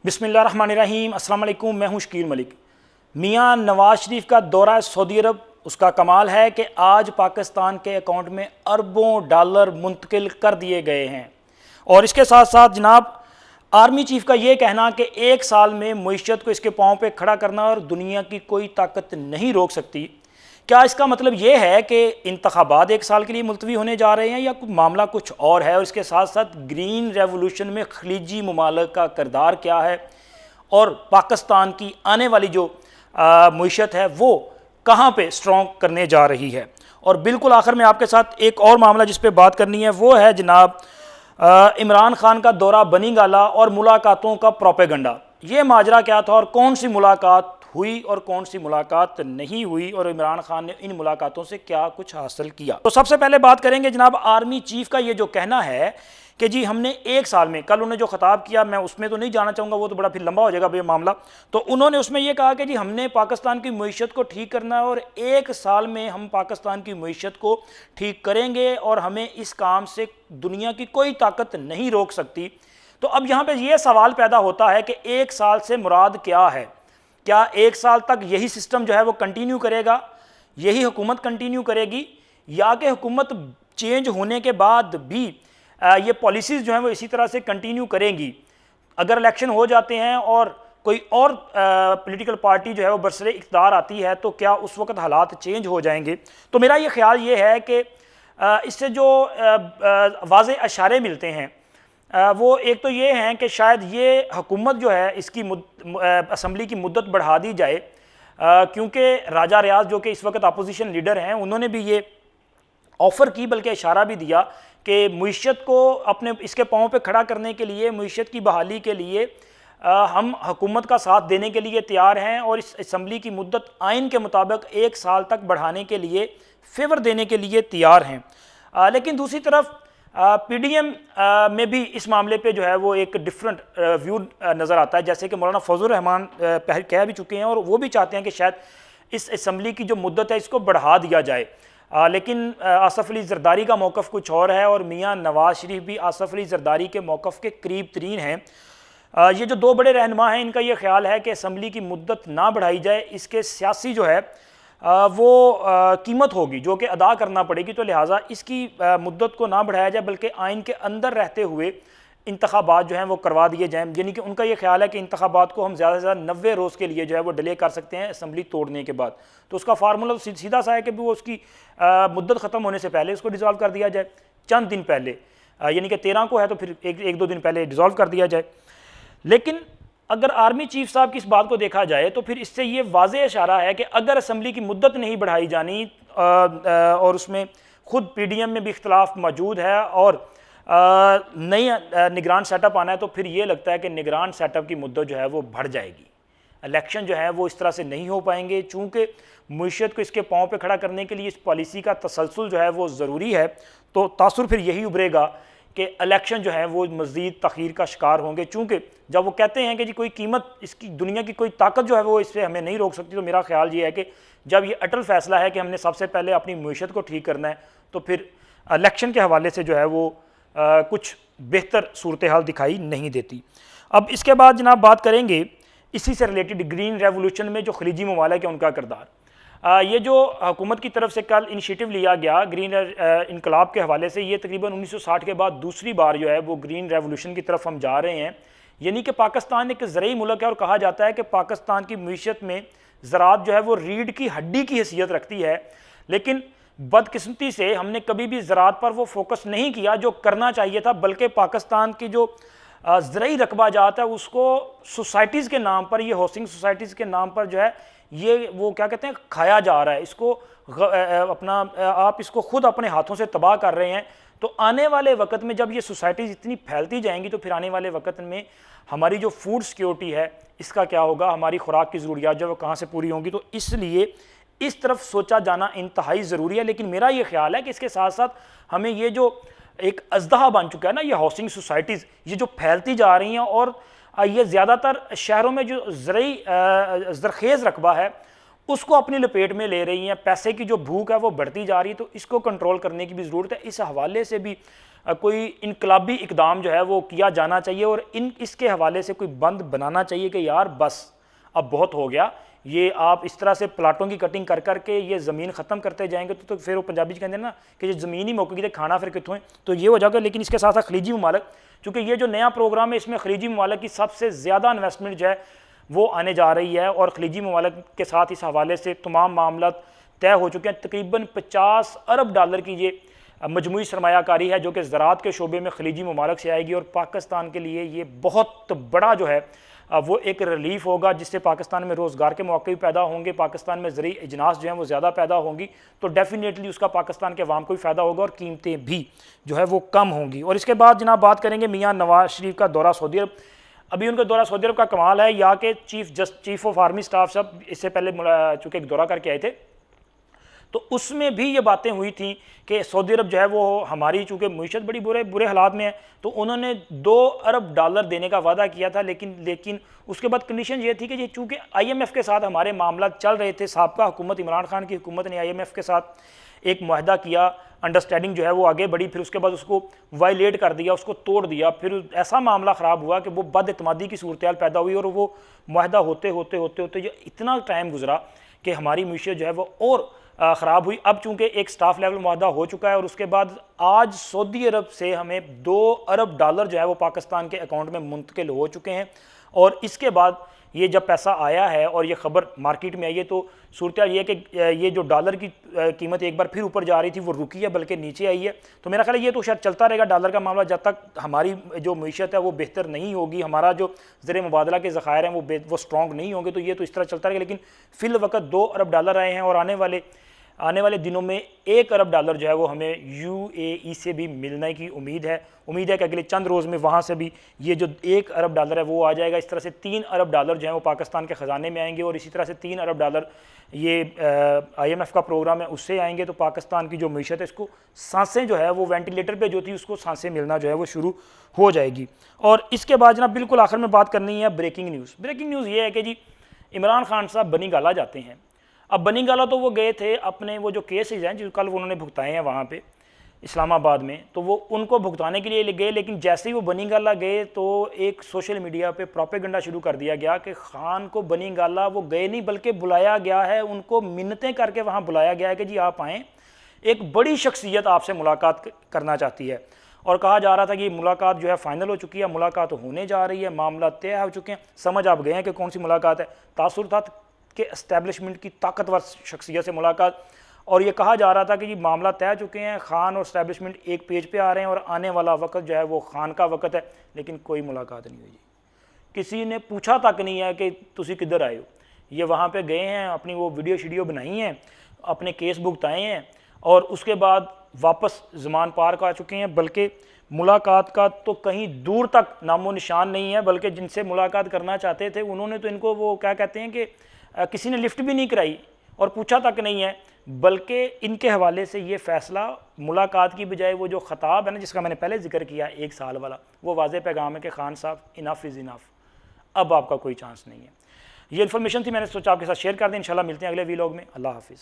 بسم اللہ الرحمن الرحیم۔ السلام علیکم، میں ہوں شکیر ملک۔ میاں نواز شریف کا دورہ سعودی عرب، اس کا کمال ہے کہ آج پاکستان کے اکاؤنٹ میں اربوں ڈالر منتقل کر دیے گئے ہیں، اور اس کے ساتھ ساتھ جناب آرمی چیف کا یہ کہنا کہ ایک سال میں معیشت کو اس کے پاؤں پہ کھڑا کرنا اور دنیا کی کوئی طاقت نہیں روک سکتی۔ کیا اس کا مطلب یہ ہے کہ انتخابات ایک سال کے لیے ملتوی ہونے جا رہے ہیں، یا معاملہ کچھ اور ہے؟ اور اس کے ساتھ ساتھ گرین ریولوشن میں خلیجی ممالک کا کردار کیا ہے، اور پاکستان کی آنے والی جو معیشت ہے وہ کہاں پہ سٹرونگ کرنے جا رہی ہے؟ اور بالکل آخر میں آپ کے ساتھ ایک اور معاملہ جس پہ بات کرنی ہے وہ ہے جناب عمران خان کا دورہ بنی گالہ اور ملاقاتوں کا پروپیگنڈا۔ یہ ماجرا کیا تھا، اور کون سی ملاقات ہوئی اور کون سی ملاقات نہیں ہوئی، اور عمران خان نے ان ملاقاتوں سے کیا کچھ حاصل کیا؟ تو سب سے پہلے بات کریں گے جناب آرمی چیف کا یہ جو کہنا ہے کہ جی ہم نے ایک سال میں، کل انہوں نے جو خطاب کیا میں اس میں تو نہیں جانا چاہوں گا، وہ تو بڑا پھر لمبا ہو جائے گا یہ معاملہ، تو انہوں نے اس میں یہ کہا کہ جی ہم نے پاکستان کی معیشت کو ٹھیک کرنا ہے، اور ایک سال میں ہم پاکستان کی معیشت کو ٹھیک کریں گے، اور ہمیں اس کام سے دنیا کی کوئی طاقت نہیں روک سکتی۔ تو اب یہاں پہ یہ سوال پیدا ہوتا ہے کہ ایک سال سے مراد کیا ہے؟ کیا ایک سال تک یہی سسٹم جو ہے وہ کنٹینیو کرے گا، یہی حکومت کنٹینیو کرے گی، یا کہ حکومت چینج ہونے کے بعد بھی یہ پالیسیز جو ہیں وہ اسی طرح سے کنٹینیو کریں گی؟ اگر الیکشن ہو جاتے ہیں اور کوئی اور پولیٹیکل پارٹی جو ہے وہ برسر اقتدار آتی ہے تو کیا اس وقت حالات چینج ہو جائیں گے؟ تو میرا یہ خیال یہ ہے کہ اس سے جو واضح اشارے ملتے ہیں وہ ایک تو یہ ہیں کہ شاید یہ حکومت جو ہے اس کی اسمبلی کی مدت بڑھا دی جائے، کیونکہ راجہ ریاض جو کہ اس وقت اپوزیشن لیڈر ہیں انہوں نے بھی یہ آفر کی، بلکہ اشارہ بھی دیا کہ معیشت کو اپنے اس کے پاؤں پہ کھڑا کرنے کے لیے، معیشت کی بحالی کے لیے ہم حکومت کا ساتھ دینے کے لیے تیار ہیں، اور اس اسمبلی کی مدت آئین کے مطابق ایک سال تک بڑھانے کے لیے فیور دینے کے لیے تیار ہیں۔ لیکن دوسری طرف پی ڈی ایم میں بھی اس معاملے پہ جو ہے وہ ایک ڈیفرنٹ ویو نظر آتا ہے، جیسے کہ مولانا فضل الرحمان کہہ بھی چکے ہیں، اور وہ بھی چاہتے ہیں کہ شاید اس اسمبلی کی جو مدت ہے اس کو بڑھا دیا جائے۔ لیکن آصف علی زرداری کا موقف کچھ اور ہے، اور میاں نواز شریف بھی آصف علی زرداری کے موقف کے قریب ترین ہیں۔ یہ جو دو بڑے رہنما ہیں ان کا یہ خیال ہے کہ اسمبلی کی مدت نہ بڑھائی جائے، اس کے سیاسی جو ہے وہ قیمت ہوگی جو کہ ادا کرنا پڑے گی، تو لہٰذا اس کی مدت کو نہ بڑھایا جائے بلکہ آئین کے اندر رہتے ہوئے انتخابات جو ہیں وہ کروا دیے جائیں۔ یعنی کہ ان کا یہ خیال ہے کہ انتخابات کو ہم زیادہ سے زیادہ 90 روز کے لیے جو ہے وہ ڈیلے کر سکتے ہیں اسمبلی توڑنے کے بعد۔ تو اس کا فارمولہ سیدھا سا ہے کہ وہ اس کی مدت ختم ہونے سے پہلے اس کو ڈیزالو کر دیا جائے، چند دن پہلے، یعنی کہ 13 کو ہے تو پھر ایک دو دن پہلے ڈیزالو کر دیا جائے۔ لیکن اگر آرمی چیف صاحب کی اس بات کو دیکھا جائے تو پھر اس سے یہ واضح اشارہ ہے کہ اگر اسمبلی کی مدت نہیں بڑھائی جانی، اور اس میں خود پی ڈی ایم میں بھی اختلاف موجود ہے، اور نئی نگران سیٹ اپ آنا ہے، تو پھر یہ لگتا ہے کہ نگران سیٹ اپ کی مدت جو ہے وہ بڑھ جائے گی۔ الیکشن جو ہے وہ اس طرح سے نہیں ہو پائیں گے، چونکہ معیشت کو اس کے پاؤں پہ کھڑا کرنے کے لیے اس پالیسی کا تسلسل جو ہے وہ ضروری ہے، تو تاثر پھر یہی ابھرے گا کہ الیکشن جو ہے وہ مزید تاخیر کا شکار ہوں گے، چونکہ جب وہ کہتے ہیں کہ جی کوئی قیمت، اس کی دنیا کی کوئی طاقت جو ہے وہ اس سے ہمیں نہیں روک سکتی، تو میرا خیال یہ ہے کہ جب یہ اٹل فیصلہ ہے کہ ہم نے سب سے پہلے اپنی معیشت کو ٹھیک کرنا ہے، تو پھر الیکشن کے حوالے سے جو ہے وہ کچھ بہتر صورتحال دکھائی نہیں دیتی۔ اب اس کے بعد جناب بات کریں گے اسی سے ریلیٹڈ گرین ریولوشن میں جو خلیجی ممالک ہیں ان کا کردار۔ یہ جو حکومت کی طرف سے کل انیشیٹو لیا گیا گرین انقلاب کے حوالے سے، یہ تقریباً 1960 کے بعد دوسری بار جو ہے وہ گرین ریولوشن کی طرف ہم جا رہے ہیں۔ یعنی کہ پاکستان ایک زرعی ملک ہے، اور کہا جاتا ہے کہ پاکستان کی معیشت میں زراعت جو ہے وہ ریڑھ کی ہڈی کی حیثیت رکھتی ہے، لیکن بدقسمتی سے ہم نے کبھی بھی زراعت پر وہ فوکس نہیں کیا جو کرنا چاہیے تھا، بلکہ پاکستان کی جو زرعی رقبہ جات ہے اس کو سوسائٹیز کے نام پر، یہ ہاؤسنگ سوسائٹیز کے نام پر جو ہے یہ وہ کیا کہتے ہیں کھایا جا رہا ہے، اس کو آپ اس کو خود اپنے ہاتھوں سے تباہ کر رہے ہیں۔ تو آنے والے وقت میں جب یہ سوسائٹیز اتنی پھیلتی جائیں گی تو پھر آنے والے وقت میں ہماری جو فوڈ سیکیورٹی ہے اس کا کیا ہوگا، ہماری خوراک کی ضروریات جو ہے وہ کہاں سے پوری ہوں گی؟ تو اس لیے اس طرف سوچا جانا انتہائی ضروری ہے۔ لیکن میرا یہ خیال ہے کہ اس کے ساتھ ساتھ ہمیں یہ جو ایک اژدہا بن چکا ہے نا یہ ہاؤسنگ سوسائٹیز، یہ جو پھیلتی جا رہی ہیں، اور یہ زیادہ تر شہروں میں جو زرعی زرخیز رقبہ ہے اس کو اپنی لپیٹ میں لے رہی ہیں. پیسے کی جو بھوک ہے وہ بڑھتی جا رہی ہے, تو اس کو کنٹرول کرنے کی بھی ضرورت ہے. اس حوالے سے بھی کوئی انقلابی اقدام جو ہے وہ کیا جانا چاہیے, اور اس کے حوالے سے کوئی بند بنانا چاہیے کہ یار بس اب بہت ہو گیا, یہ آپ اس طرح سے پلاٹوں کی کٹنگ کر کر کے یہ زمین ختم کرتے جائیں گے تو پھر وہ پنجابی کہتے ہیں نا کہ یہ زمین ہی موقع کی کھانا پھر کتوں ہے, تو یہ ہو جائے گا. لیکن اس کے ساتھ ساتھ خلیجی ممالک, چونکہ یہ جو نیا پروگرام ہے اس میں خلیجی ممالک کی سب سے زیادہ انویسٹمنٹ جو ہے وہ آنے جا رہی ہے, اور خلیجی ممالک کے ساتھ اس حوالے سے تمام معاملات طے ہو چکے ہیں. تقریباً $50 ارب کی یہ مجموعی سرمایہ کاری ہے جو کہ زراعت کے شعبے میں خلیجی ممالک سے آئے گی, اور پاکستان کے لیے یہ بہت بڑا جو ہے وہ ایک ریلیف ہوگا, جس سے پاکستان میں روزگار کے مواقع بھی پیدا ہوں گے, پاکستان میں زرعی اجناس جو ہیں وہ زیادہ پیدا ہوں گی, تو ڈیفینیٹلی اس کا پاکستان کے عوام کو بھی فائدہ ہوگا اور قیمتیں بھی جو ہے وہ کم ہوں گی. اور اس کے بعد جناب بات کریں گے میاں نواز شریف کا دورہ سعودی عرب. ابھی ان کا دورہ سعودی عرب کا کمال ہے, یا کہ چیف آف آرمی سٹاف صاحب اس سے پہلے چونکہ ایک دورہ کر کے آئے تھے, تو اس میں بھی یہ باتیں ہوئی تھیں کہ سعودی عرب جو ہے وہ ہماری چونکہ معیشت بڑی برے حالات میں ہے, تو انہوں نے $2 ارب دینے کا وعدہ کیا تھا. لیکن اس کے بعد کنڈیشن یہ تھی کہ یہ چونکہ IMF کے ساتھ ہمارے معاملات چل رہے تھے, سابقہ حکومت عمران خان کی حکومت نے IMF کے ساتھ ایک معاہدہ کیا, انڈرسٹینڈنگ جو ہے وہ آگے بڑھی, پھر اس کے بعد اس کو وائلیٹ کر دیا, اس کو توڑ دیا, پھر ایسا معاملہ خراب ہوا کہ وہ بد اعتمادی کی صورتحال پیدا ہوئی, اور وہ معاہدہ ہوتے یہ اتنا ٹائم گزرا کہ ہماری معیشت جو ہے وہ اور خراب ہوئی. اب چونکہ ایک سٹاف لیول معاہدہ ہو چکا ہے, اور اس کے بعد آج سعودی عرب سے ہمیں $2 ارب جو ہے وہ پاکستان کے اکاؤنٹ میں منتقل ہو چکے ہیں, اور اس کے بعد یہ جب پیسہ آیا ہے اور یہ خبر مارکیٹ میں آئی ہے, تو صورتحال یہ ہے کہ یہ جو ڈالر کی قیمت ایک بار پھر اوپر جا رہی تھی وہ رکی ہے بلکہ نیچے آئی ہے. تو میرا خیال ہے یہ تو شاید چلتا رہے گا ڈالر کا معاملہ جب تک ہماری جو معیشت ہے وہ بہتر نہیں ہوگی, ہمارا جو زر مبادلہ کے ذخائر ہیں وہ سٹرونگ نہیں ہوں گے, تو یہ تو اس طرح چلتا رہے گا. لیکن فی الوقت $2 ارب آئے ہیں, اور آنے والے دنوں میں $1 ارب جو ہے وہ ہمیں UAE سے بھی ملنے کی امید ہے کہ اگلے چند روز میں وہاں سے بھی یہ جو $1 ارب ہے وہ آ جائے گا. اس طرح سے $3 ارب جو ہیں وہ پاکستان کے خزانے میں آئیں گے, اور اسی طرح سے $3 ارب یہ IMF کا پروگرام ہے اس سے آئیں گے, تو پاکستان کی جو معیشت ہے اس کو سانسیں جو ہے وہ وینٹیلیٹر پہ جو تھی اس کو سانسیں ملنا جو ہے وہ شروع ہو جائے گی. اور اس کے بعد جناب بالکل آخر میں بات کرنی ہے بریکنگ نیوز یہ ہے کہ جی عمران خان صاحب بنی گالا جاتے ہیں. اب بنی گالا تو وہ گئے تھے اپنے وہ جو کیسز ہیں جو کل انہوں نے بھگتائے ہیں وہاں پہ اسلام آباد میں, تو وہ ان کو بھگتانے کے لیے گئے, لیکن جیسے ہی وہ بنی گالا گئے تو ایک سوشل میڈیا پہ پروپیگنڈا شروع کر دیا گیا کہ خان کو بنی گالا وہ گئے نہیں بلکہ بلایا گیا ہے, ان کو منتیں کر کے وہاں بلایا گیا ہے کہ جی آپ آئیں, ایک بڑی شخصیت آپ سے ملاقات کرنا چاہتی ہے. اور کہا جا رہا تھا کہ یہ ملاقات جو ہے فائنل ہو چکی ہے, ملاقات ہونے جا رہی ہے, معاملات طے ہو چکے ہیں, سمجھ آپ گئے ہیں کہ کون سی ملاقات ہے. تاثر تھا کہ اسٹیبلشمنٹ کی طاقتور شخصیت سے ملاقات, اور یہ کہا جا رہا تھا کہ یہ معاملہ طے چکے ہیں, خان اور اسٹیبلشمنٹ ایک پیج پہ آ رہے ہیں, اور آنے والا وقت جو ہے وہ خان کا وقت ہے. لیکن کوئی ملاقات نہیں ہوئی, کسی نے پوچھا تک نہیں ہے کہ تسی کدھر آئے ہو. یہ وہاں پہ گئے ہیں, اپنی وہ ویڈیو بنائی ہیں, اپنے کیس بھگتائے ہیں, اور اس کے بعد واپس زمان پارک آ چکے ہیں. بلکہ ملاقات کا تو کہیں دور تک نام و نشان نہیں ہے, بلکہ جن سے ملاقات کرنا چاہتے تھے انہوں نے تو ان کو وہ کیا کہتے ہیں کہ کسی نے لفٹ بھی نہیں کرائی اور پوچھا تک نہیں ہے. بلکہ ان کے حوالے سے یہ فیصلہ ملاقات کی بجائے وہ جو خطاب ہے نا جس کا میں نے پہلے ذکر کیا 1 سال والا, وہ واضح پیغام ہے کہ خان صاحب انف از انف, اب آپ کا کوئی چانس نہیں ہے. یہ انفارمیشن تھی, میں نے سوچا آپ کے ساتھ شیئر کر دیں. انشاءاللہ ملتے ہیں اگلے ویلاگ میں. اللہ حافظ.